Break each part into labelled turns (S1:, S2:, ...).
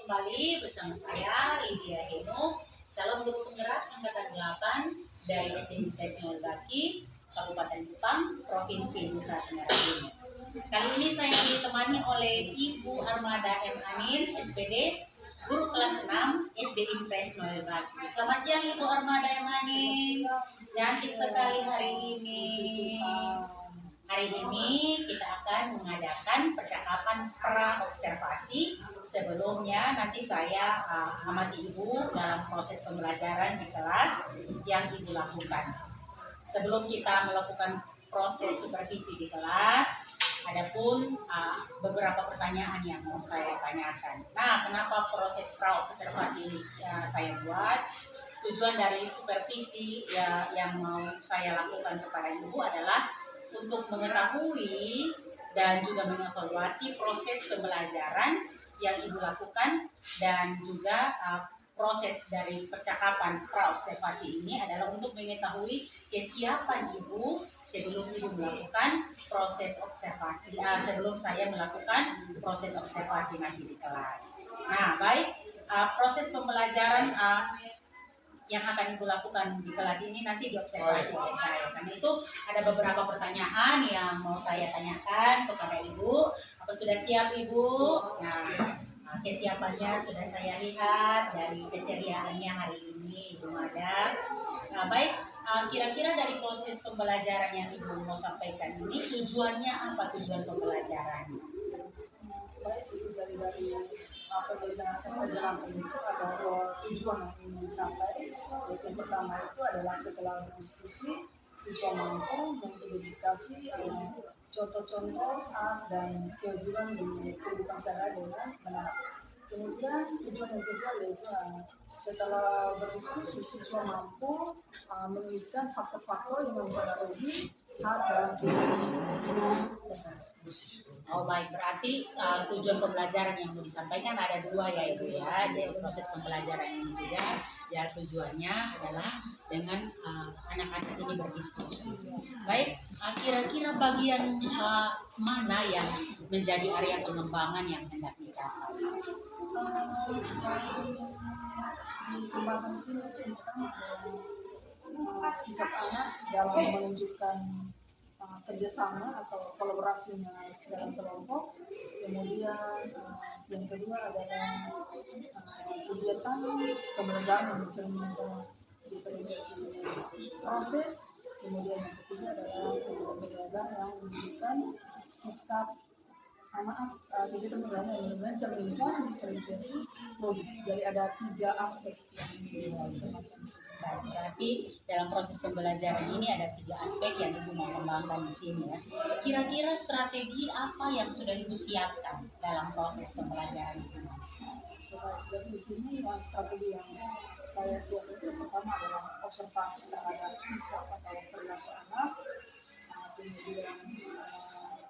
S1: kembali bersama saya Lydia Heno, calon guru penggerak angkatan 8 dari SD Impres Nolbaki, Kabupaten Kupang, Provinsi Nusa Tenggara Timur. Kali ini saya ditemani oleh Ibu Armada M. Anin, SPD, guru kelas 6 SD Impres Nolbaki. Selamat siang Ibu Armada M. Anin, cantik sekali hari ini. Hari ini kita akan mengadakan percakapan pra-observasi. Sebelumnya nanti saya amati Ibu dalam proses pembelajaran di kelas yang Ibu lakukan. Sebelum kita melakukan proses supervisi di kelas, adapun beberapa pertanyaan yang mau saya tanyakan. Nah, kenapa proses pra-observasi ini saya buat? Tujuan dari supervisi yang mau saya lakukan kepada Ibu adalah untuk mengetahui dan juga mengevaluasi proses pembelajaran yang Ibu lakukan, dan juga proses dari percakapan pra-observasi ini adalah untuk mengetahui kesiapan Ibu sebelum Ibu melakukan proses observasi, sebelum saya melakukan proses observasi nanti di kelas. Nah, baik, proses pembelajaran yang akan Ibu lakukan di kelas ini nanti diobservasi oleh saya. Karena itu ada beberapa pertanyaan yang mau saya tanyakan kepada Ibu. Apa sudah siap Ibu? Nah, kesiapannya sudah saya lihat dari keceriaannya hari ini Ibu Mada. Nah, baik, kira-kira dari proses pembelajaran yang Ibu mau sampaikan ini, tujuannya apa, tujuan pembelajaran?
S2: Baik, itu dari pembelajaran kesadaran itu ada dua tujuan yang ingin mencapai. Yang pertama itu adalah setelah diskusi, siswa mampu mengidentifikasi contoh-contoh hak dan kewajiban di kehidupan sehari dengan benar. Kemudian tujuan yang kedua yaitu setelah berdiskusi, siswa mampu menuliskan faktor-faktor yang mempengaruhi hak dalam kehidupan benar.
S1: Oh baik, berarti tujuan pembelajaran yang mau disampaikan ada dua ya Ibu ya. Dari proses pembelajaran ini juga ya tujuannya adalah dengan anak-anak ini berdiskusi. Baik, kira-kira bagian mana yang menjadi area pengembangan yang hendak dicapai?
S2: Dikembangkan di sini tentang sikap anak dalam menunjukkan kerjasama atau kolaborasinya dalam kelompok. Kemudian yang kedua adalah kegiatan pembelajaran yang mencerminkan diferensiasi proses. Kemudian yang ketiga adalah kegiatan pembelajaran yang menunjukkan sikap kegiatan pembelajaran yang mencerminkan diferensiasi produk. Jadi ada tiga aspek yang
S1: Baik, berarti dalam proses pembelajaran ini ada tiga aspek yang Ibu mau kembangkan di sini ya. Kira-kira strategi apa yang sudah Ibu siapkan dalam proses pembelajaran ini?
S2: Jadi di sini strategi yang saya siapkan itu pertama adalah observasi terhadap sikap atau perilaku anak, kemudian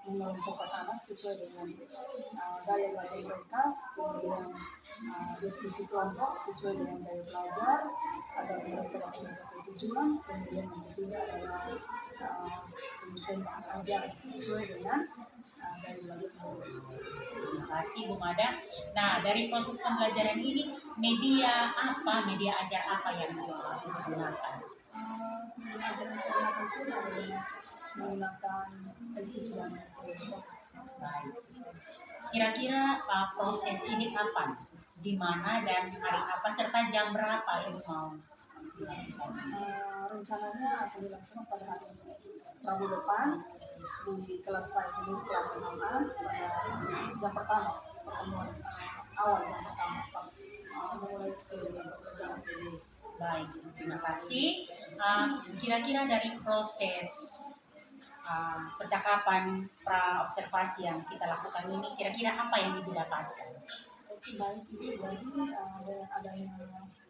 S2: mengelompokkan anak sesuai dengan gaya belajar mereka, kemudian diskusi kelompok sesuai dengan gaya belajar agar mereka dapat mencapai tujuan, kemudian yang ketiga adalah penyesuaian bahan ajar sesuai dengan gaya belajar mereka.
S1: Terima kasih Bu Mada. Nah, dari proses pembelajaran ini media ajar apa yang digunakan?
S2: Media ajar yang saya gunakan sini adalah menggunakan LCD dan proyektor.
S1: Baik. Kira-kira proses ini kapan, di mana dan hari apa serta jam berapa Ibu mau?
S2: Rencananya akan dilaksanakan pada hari Rabu depan di kelas saya sendiri, kelas 6A, pada jam pertama pertemuan awal jam pertama pas memulai pekerjaan ini.
S1: Baik, terima kasih. Kira-kira dari proses percakapan pra-observasi yang kita lakukan ini, kira-kira apa yang Ibu dapatkan?
S2: Baik itu dari adanya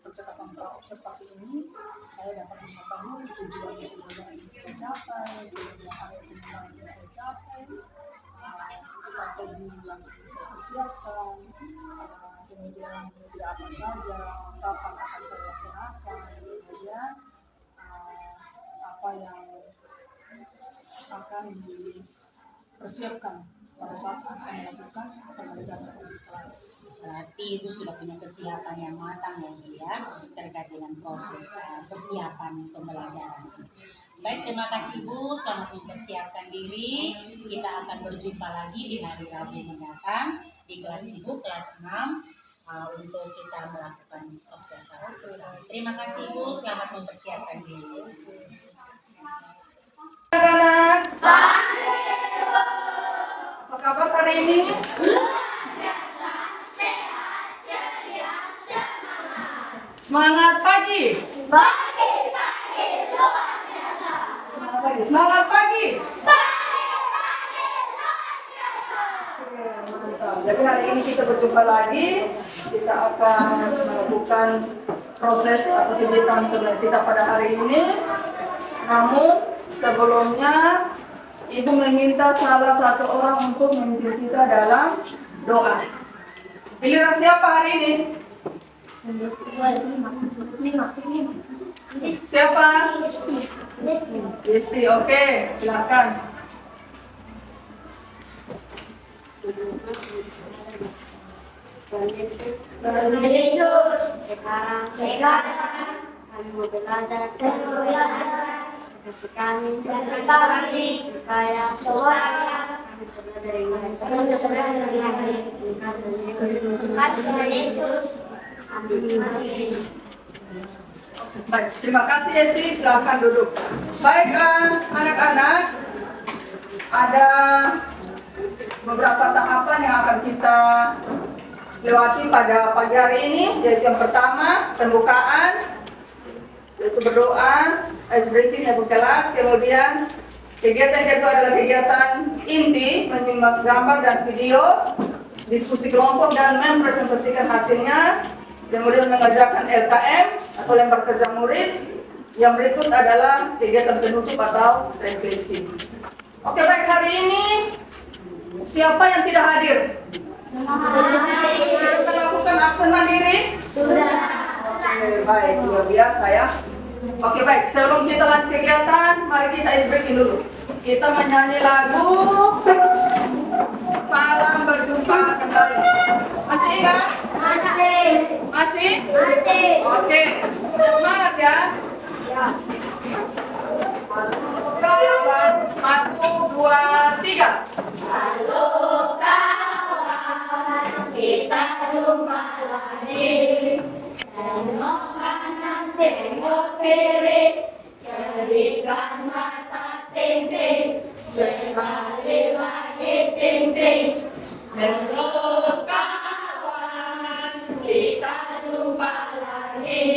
S2: percakapan pra-observasi ini, saya dapat mengetahui tujuan yang ingin saya capai, tujuan apa yang ingin saya capai, strategi yang ingin saya persiapkan, kemudian media apa saja, kapan akan saya laksanakan, kemudian apa yang akan dipersiapkan pada saat saya melakukan akan mengerjakan uji kelas.
S1: Berarti Ibu sudah punya kesiapan yang matang ya Ibu ya terkait dengan proses persiapan pembelajaran. Baik, terima kasih Ibu, selamat mempersiapkan diri. Kita akan berjumpa lagi di hari Rabu mendatang di kelas Ibu, kelas 6 untuk kita melakukan observasi bersama. Terima kasih Ibu, selamat mempersiapkan diri.
S2: Anak-anak, apa kabar hari ini? Semangat pagi. Semangat pagi. Semangat pagi. Mantap. Jadi hari ini kita berjumpa lagi. Kita akan melakukan proses atau kegiatan kita pada hari ini. Namun sebelumnya Ibu meminta salah satu orang untuk memimpin kita dalam doa. Giliran siapa hari ini? Siapa? Desti, oke, silakan.
S3: Tuhan Yesus, sekarang kami mau belajar seperti kami supaya kami belajar dengan baik. Kasih Yesus. Amin.
S2: Baik, terima kasih Desi, silakan duduk. Baik, anak-anak, ada beberapa tahapan yang akan kita lewati pada pagi hari ini, yaitu yang pertama pembukaan, yaitu berdoa, ice breaking ya Bu kelas. Kemudian kegiatan kedua adalah kegiatan inti, menyimak gambar dan video, diskusi kelompok dan mempresentasikan hasilnya. Kemudian mengerjakan LKM atau lempar kerja murid. Yang berikut adalah kegiatan penutup atau refleksi. Oke, baik, hari ini siapa yang tidak hadir? Sudah melakukan absen mandiri?
S3: Sudah.
S2: Oke, baik, luar biasa ya. Oke, baik, sebelum kita lanjut kegiatan, mari kita ice breaking dulu. Kita menyanyi lagu Salam Berjumpa Kembali. Masih ingat? Masih? Oke, semangat ya. Satu, dua, tiga.
S3: Halo kawan, kita jumpa lagi. Tengok kanan, tengok kiri, jadikan mata ting-ting, sekali lagi ting-ting. Halo kawan, kita jumpa lagi.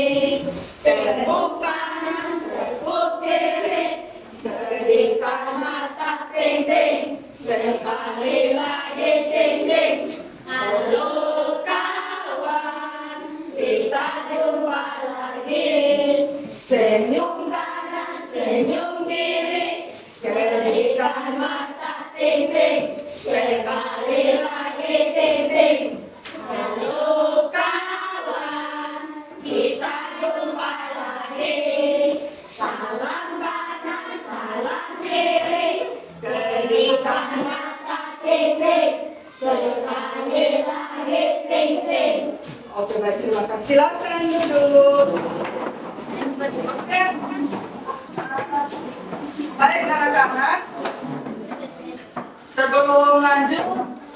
S3: Tengok kanan, tengok kiri, jadikan mata ting-ting, sekali lagi ting-ting. Halo kawan, kita jumpa lagi. Senyum kanan, senyum kiri, jadikan mata ting-ting, sekali lagi ting-ting. Halo kawan, kita jumpa lagi. Salam kanan, salam kiri, jadikan mata ting-ting, sekali lagi ting-ting.
S2: Oke, baik, terima kasih. Silakan duduk. Oke. Baik, anak-anak. Sebelum lanjut,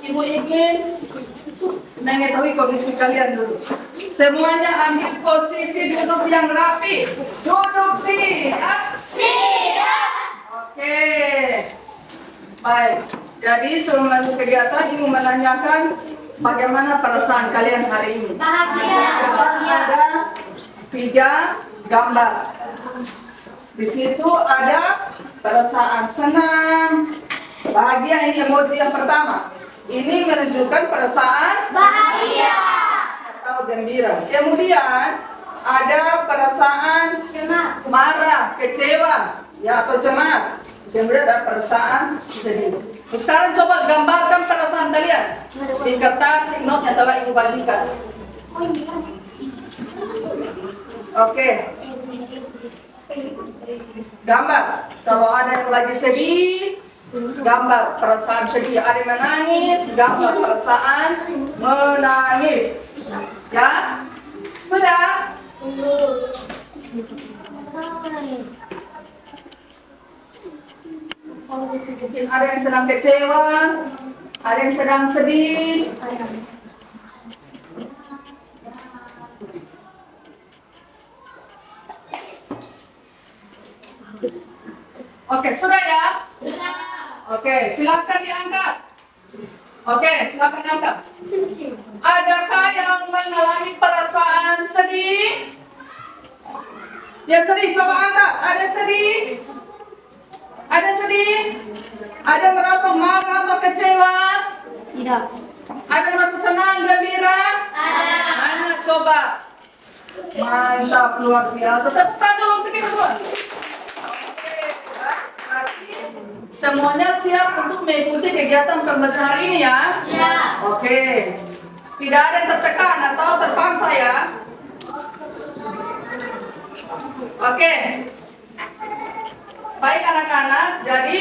S2: Ibu ingin mengetahui kondisi kalian dulu. Semuanya ambil posisi duduk yang rapi. Duduk siap.
S3: Siap.
S2: Oke. Baik. Jadi sebelum lanjut kegiatan, Ibu menanyakan bagaimana perasaan kalian hari ini.
S3: Bahagia.
S2: Ada 3 gambar. Di situ ada perasaan senang, bahagia. Ini emoji yang pertama. Ini menunjukkan perasaan
S3: Bahagia.
S2: atau gembira. Kemudian ada perasaan marah, kecewa, ya atau cemas. Kemudian ada perasaan sedih. Sekarang coba gambarkan perasaan kalian di kertas note yang telah Ibu bagikan. Oke. Gambar. Kalau ada yang lagi sedih, gambar perasaan sedih. Ada yang menangis, gambar perasaan menangis. Ya, sudah. Mungkin ada yang sedang kecewa, ada yang sedang sedih. Oke, sudah ya? Oke, silakan diangkat. Oke, silakan diangkat. Adakah yang mengalami perasaan sedih? Yang sedih, coba angkat. Ada sedih? Ada sedih? Ada merasa marah atau kecewa?
S3: Tidak.
S2: Ada merasa senang, gembira? Ada. Coba. Mantap, luar biasa. Tepuk tangan dulu untuk kita semua. Oke, berarti semuanya siap untuk mengikuti kegiatan pembelajaran hari ini ya?
S3: Ya.
S2: Oke. Tidak ada yang tertekan atau terpaksa ya? Oke. Baik anak-anak, jadi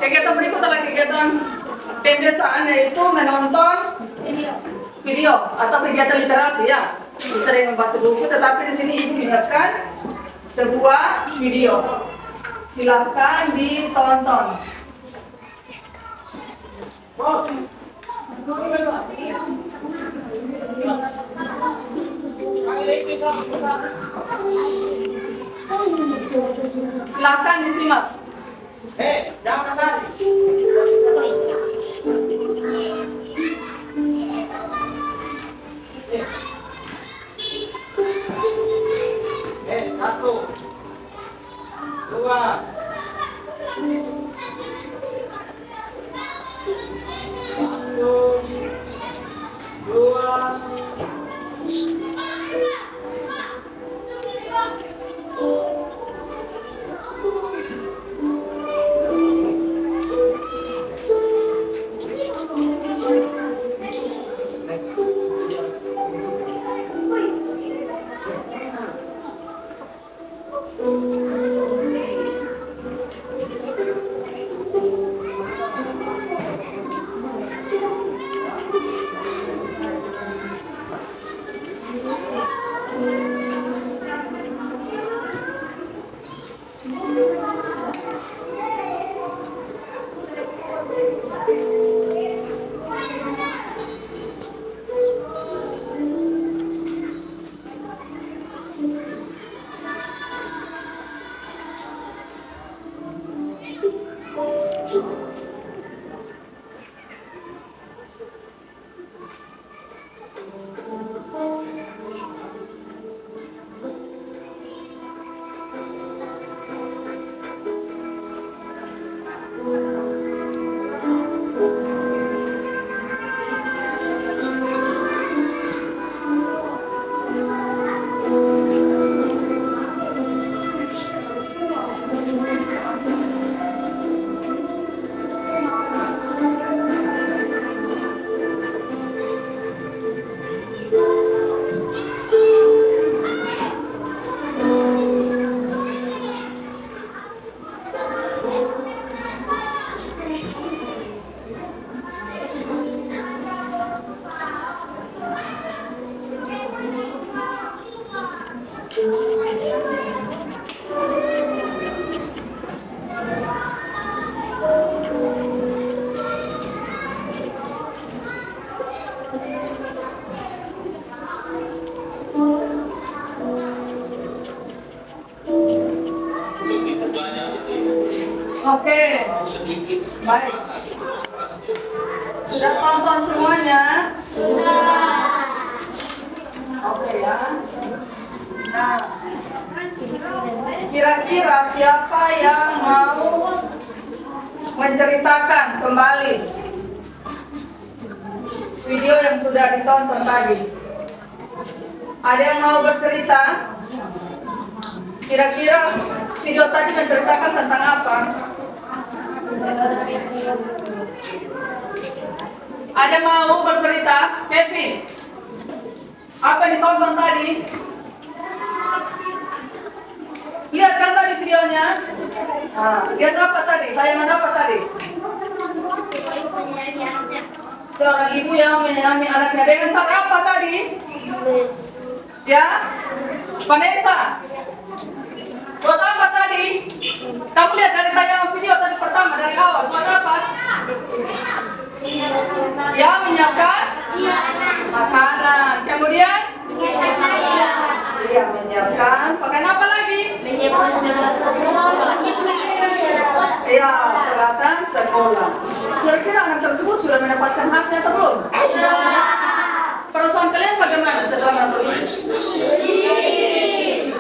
S2: kegiatan berikut adalah kegiatan pembiasaan, yaitu menonton video atau kegiatan literasi ya. Bisa dengan membaca buku, tetapi di sini ibu ingatkan sebuah video. Silakan ditonton. Silakan disimak.
S4: Jangan lari. Satu, dua,
S2: Oke, baik. Sudah tonton semuanya? Oke ya. Nah, kira-kira siapa yang mau menceritakan kembali video yang sudah ditonton tadi? Ada yang mau bercerita? Kira-kira video tadi menceritakan tentang apa? Ada mau bercerita? Kevin, apa yang ditonton tadi? Lihat kan tadi videonya? Lihat apa tadi? Tayangan apa tadi? Seorang ibu yang menyayangi anaknya dengan cara apa tadi? Ya, Vanessa. Buat apa tadi? Kamu lihat dari tayangan video tadi pertama dari awal. Buat apa? Ya, menyiapkan makanan. Kemudian? Iya, menyiapkan. Pakai apa lagi? Iya, peralatan sekolah. Kira-kira anak tersebut sudah mendapatkan haknya atau belum? Perasaan kalian bagaimana setelah menonton ini?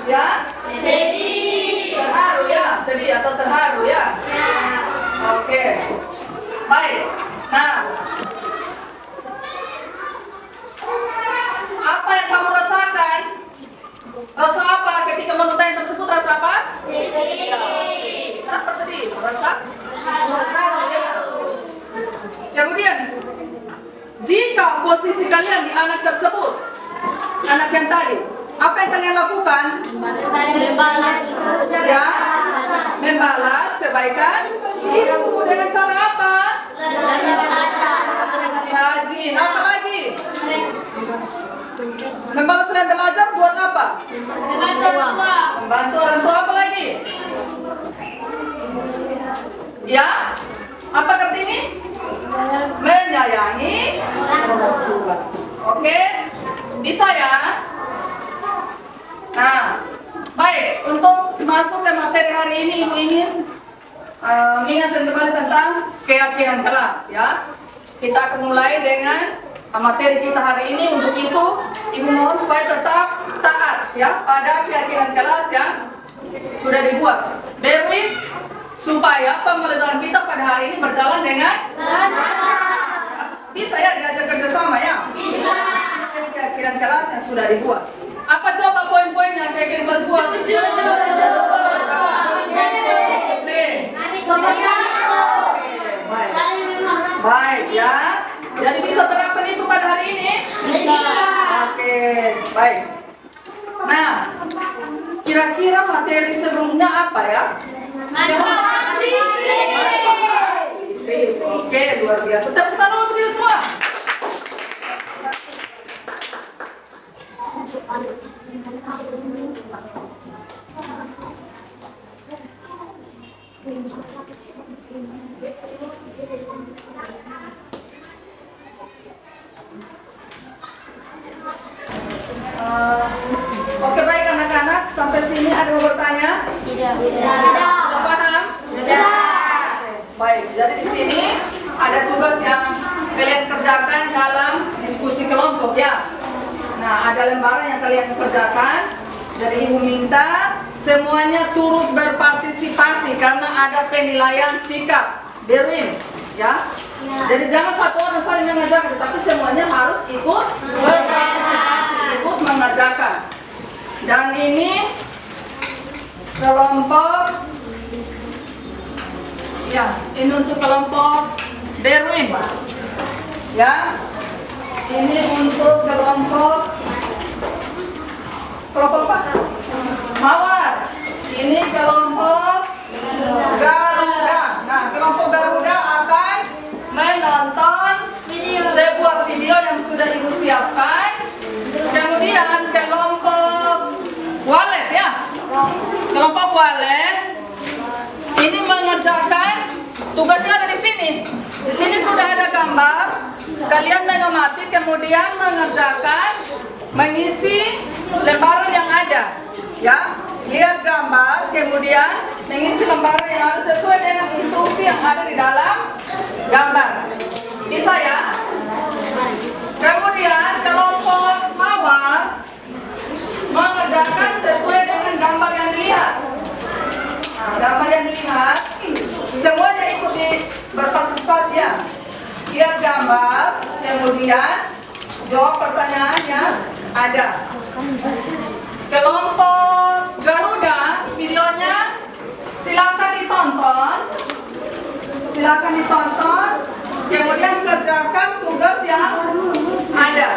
S2: Ya? Terharu ya? Sedih atau terharu ya? Oke. Baik. Nah, apa yang kamu rasakan? Rasa apa ketika menonton yang tersebut? Rasa apa? Kenapa sedih? Rasa? Terharu ya? Kemudian, jika posisi kalian di anak tersebut, anak yang tadi, apa yang kalian lakukan? Ya, membalas kebaikan ibu dengan cara apa? Rajin. Apa lagi? Membalas selain belajar buat apa? Membantu orang tua. Apa lagi? Ya, apa Kartini? Menyayangi orang tua. Oke, bisa ya? Nah, baik. Untuk masuk ke materi hari ini, Ibu ingin mengingatkan kembali tentang keyakinan kelas, ya. Kita akan mulai dengan materi kita hari ini. Untuk itu, Ibu mohon supaya tetap taat, ya, pada keyakinan kelas yang sudah dibuat. Berwin, supaya pembelajaran kita pada hari ini berjalan dengan bisa ya diajak kerjasama ya. Bisa. Keyakinan kelas yang sudah dibuat. Apa coba poin-poin yang keyakinan kelas buat? Baik ya. Jadi bisa terapkan itu pada hari ini? Bisa. Oke, baik. Nah, kira-kira materi sebelumnya apa ya? Oke, luar biasa. Tepuk tangan untuk kita semua. Oke, baik anak-anak, sampai sini ada yang mau bertanya? Tidak. Sudah paham? Sudah. Baik, jadi di sini ada tugas yang kalian kerjakan dalam diskusi kelompok ya. Nah, ada lembaran yang kalian kerjakan. Jadi Ibu minta semuanya turut berpartisipasi karena ada penilaian sikap. Berwin, ya. Jadi jangan satu orang saling mengerjakan, tapi semuanya harus ikut berpartisipasi, ikut mengerjakan. Dan ini kelompok, ya, ini untuk kelompok Berwin, ya. Ini untuk kelompok apa? Mawar. Ini kelompok Garuda. Nah, kelompok Garuda akan menonton sebuah video yang sudah Ibu siapkan. Kemudian kelompok Walet ya. Kelompok Walet ini mengerjakan tugasnya ada di sini. Di sini sudah ada gambar. Kalian mengamati kemudian mengerjakan mengisi lembaran yang ada. Ya, lihat gambar kemudian mengisi lembaran yang harus sesuai dengan instruksi yang ada di dalam gambar. Bisa ya? Kemudian kelompok Mawar mengerjakan sesuai dengan gambar yang dilihat. Nah, gambar yang dilihat semuanya ikuti berpartisipasi ya. Lihat gambar, kemudian jawab pertanyaan yang ada. Kelompok Garuda, videonya silakan ditonton. Silakan ditonton. Kemudian kerjakan tugas yang ada.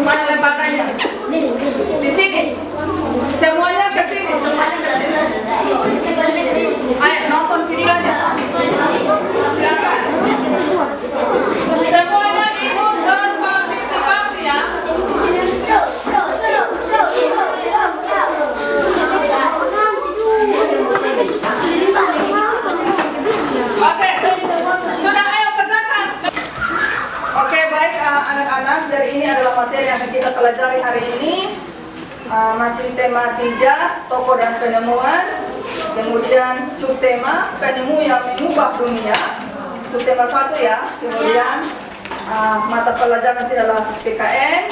S2: Mana lembarannya? Di sini. Semuanya ke sini. Semuanya ke sini.
S3: video aja. Silakan. Semuanya ikut berpartisipasi ya. Oke, sudah ayo kerjakan. Oke, baik anak-anak, dari ini adalah materi yang akan kita pelajari hari ini. Masih tema 3, tokoh dan penemuan. Kemudian subtema penemu yang mengubah dunia. Subtema 1 ya. Kemudian mata pelajaran adalah PKN.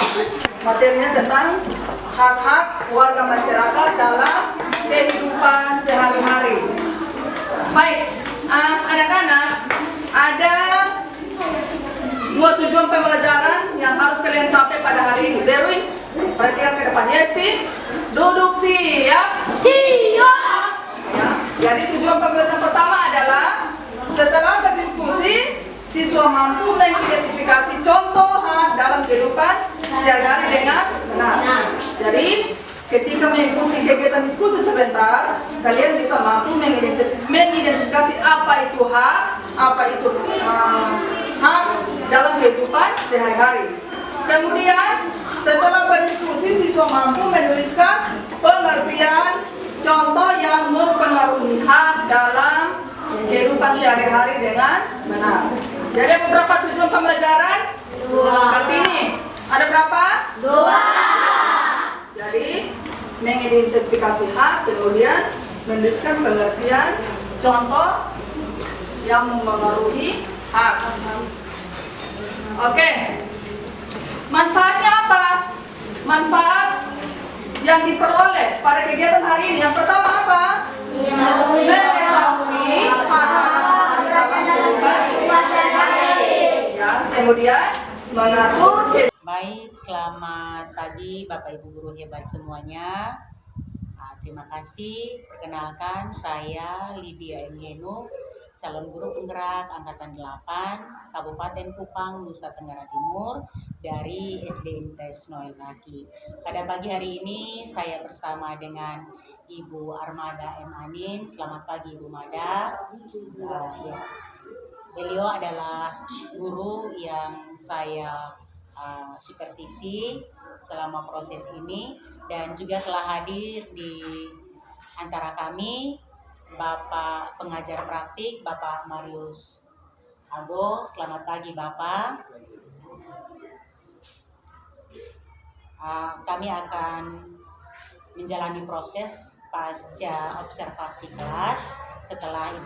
S3: Materinya tentang hak-hak warga masyarakat dalam kehidupan sehari-hari. Baik, anak-anak, ada 2 tujuan pembelajaran yang harus kalian capai pada hari ini. Derwin, perhatikan ke depan. Yesti, duduk siap. Siap. Ya, jadi tujuan pembelajaran pertama adalah setelah berdiskusi, siswa mampu mengidentifikasi contoh hak dalam kehidupan sehari-hari dengan benar. Jadi ketika mengikuti kegiatan diskusi sebentar, kalian bisa mampu mengidentifikasi apa itu hak, apa itu hak dalam kehidupan sehari-hari. Kemudian setelah berdiskusi, siswa mampu menuliskan pengertian contoh yang mempengaruhi hak dalam kehidupan sehari-hari dengan benar. Jadi ada beberapa tujuan pembelajaran? 2. Kartini, ada berapa? 2. Jadi mengidentifikasi hak, kemudian menuliskan pengertian contoh yang mempengaruhi hak. Oke. Manfaatnya apa? Manfaat yang diperoleh pada kegiatan hari ini. Yang pertama apa? Mengetahui hak-hak dalam kehidupan sehari-hari. Ya, kemudian mengatur.
S1: Baik, selamat pagi Bapak Ibu guru hebat semuanya. Terima kasih. Perkenalkan, saya Lydia Engheno, calon guru penggerak Angkatan 8 Kabupaten Kupang, Nusa Tenggara Timur dari SD Intes Noel Laki. Pada pagi hari ini saya bersama dengan Ibu Armada M. Anin. Selamat pagi Ibu Mada. Ya. Beliau adalah guru yang saya supervisi selama proses ini, dan juga telah hadir di antara kami Bapak pengajar praktik Bapak Marius Ago. Selamat pagi Bapak. Kami akan menjalani proses pasca observasi kelas setelah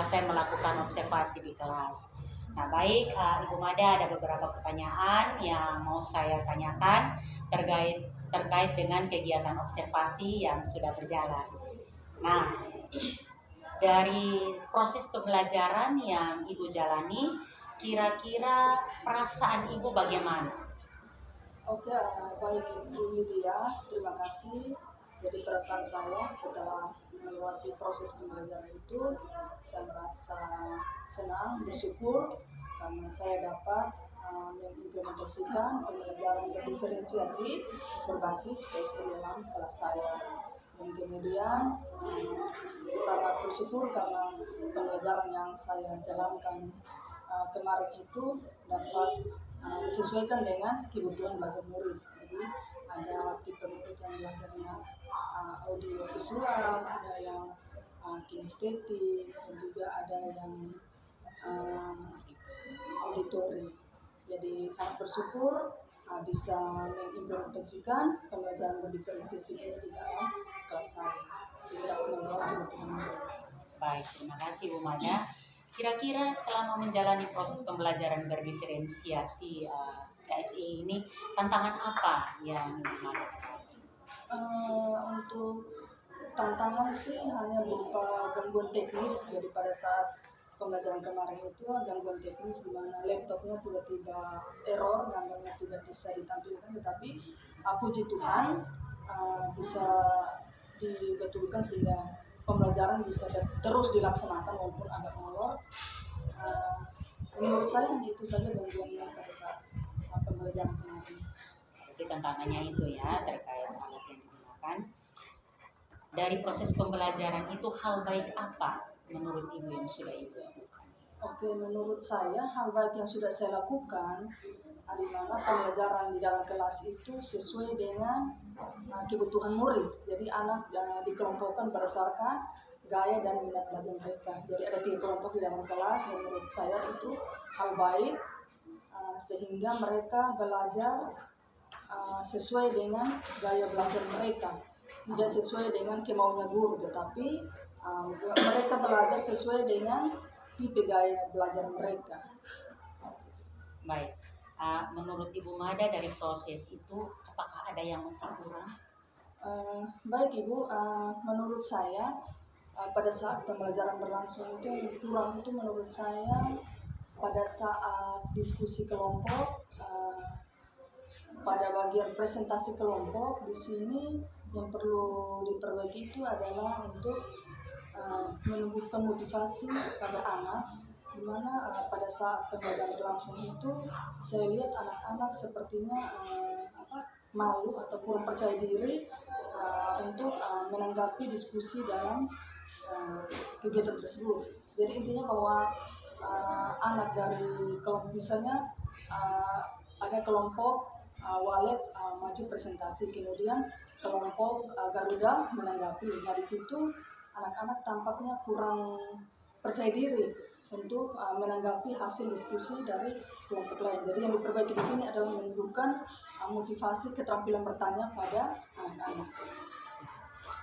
S1: saya melakukan observasi di kelas. Nah baik, Ibu Mada, ada beberapa pertanyaan yang mau saya tanyakan terkait dengan kegiatan observasi yang sudah berjalan. Nah, dari proses pembelajaran yang Ibu jalani, kira-kira perasaan Ibu bagaimana?
S2: Oke, baik Ibu Lydia, terima kasih. Jadi perasaan saya setelah melewati proses pembelajaran itu, saya merasa senang, bersyukur karena saya dapat mengimplementasikan pembelajaran berdiferensiasi berbasis PSE dalam kelas saya. Dan kemudian sangat bersyukur karena pembelajaran yang saya jalankan kemarin itu dapat disesuaikan dengan kebutuhan belajar murid. Jadi ada tipe murid yang belajarnya audio visual, ada yang kinestetik, dan juga ada yang auditori. Jadi sangat bersyukur bisa mengimplementasikan pembelajaran berdiferensiasi ini di dalam kelas saya, sehingga menjawab kebutuhan murid.
S1: Baik, terima kasih Bu Mada. Kira-kira selama menjalani proses pembelajaran berdiferensiasi KSI ini, tantangan apa yang Ibu Mada?
S2: Untuk tantangan sih hanya berupa gangguan teknis. Jadi pada saat pembelajaran kemarin itu gangguan teknis di mana laptopnya tiba-tiba error, gambarnya tidak bisa ditampilkan, tetapi puji Tuhan bisa dibetulkan sehingga pembelajaran bisa terus dilaksanakan walaupun agak molor. Menurut saya itu saja gangguannya pada saat pembelajaran kemarin.
S1: Jadi tantangannya itu ya, terkait alat yang digunakan. Dari proses pembelajaran itu hal baik apa menurut Ibu yang sudah Ibu lakukan?
S2: Oke, menurut saya hal baik yang sudah saya lakukan di mana pembelajaran di dalam kelas itu sesuai dengan kebutuhan murid. Jadi anak dikelompokkan berdasarkan gaya dan minat belajar mereka. Jadi ada 3 kelompok di dalam kelas. Menurut saya itu hal baik sehingga mereka belajar sesuai dengan gaya belajar mereka, tidak sesuai dengan kemauannya guru, tetapi mereka belajar sesuai dengan tipe gaya belajar mereka.
S1: Baik, menurut Ibu Mada dari proses itu apakah ada yang masih kurang?
S2: Baik Ibu, menurut saya pada saat pembelajaran berlangsung itu yang kurang itu menurut saya pada saat diskusi kelompok, pada bagian presentasi kelompok di sini yang perlu diperbaiki itu adalah untuk menumbuhkan motivasi pada anak, di mana pada saat pembelajaran berlangsung itu saya lihat anak-anak sepertinya malu atau kurang percaya diri untuk menanggapi diskusi dalam kegiatan tersebut. Jadi intinya bahwa anak dari kelompok misalnya ada kelompok walet maju presentasi, kemudian kelompok Garuda menanggapi. Nah di situ anak-anak tampaknya kurang percaya diri untuk menanggapi hasil diskusi dari kelompok lain. Jadi yang diperbaiki di sini adalah menunjukkan motivasi keterampilan bertanya pada anak-anak.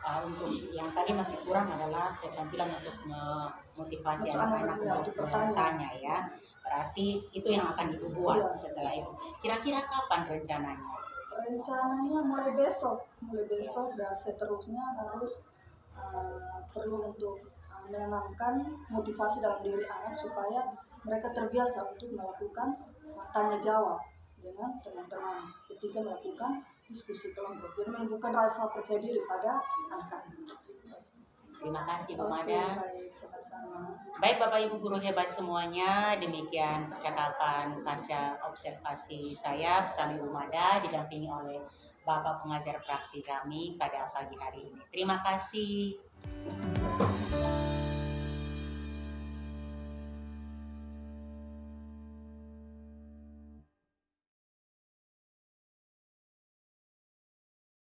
S1: Untuk yang tadi masih kurang adalah keterampilan untuk memotivasi
S2: Untuk
S1: anak-anak
S2: anak-anak
S1: untuk
S2: untuk
S1: bertanya ya. Berarti itu yang akan Ibu buat
S2: Iya.
S1: setelah itu. Kira-kira kapan rencananya?
S2: Rencananya mulai besok dan seterusnya harus perlu untuk menanamkan motivasi dalam diri anak supaya mereka terbiasa untuk melakukan tanya jawab dengan teman-teman ketika melakukan diskusi kelompok. Jadi menumbuhkan rasa percaya diri pada anak-anak.
S1: Terima kasih Bu
S2: Oke,
S1: Mada.
S2: baik, sama-sama.
S1: Baik Bapak Ibu guru hebat semuanya, demikian percakapan pasca observasi saya bersama Ibu Mada didampingi oleh Bapak pengajar praktik kami pada pagi hari ini. Terima kasih.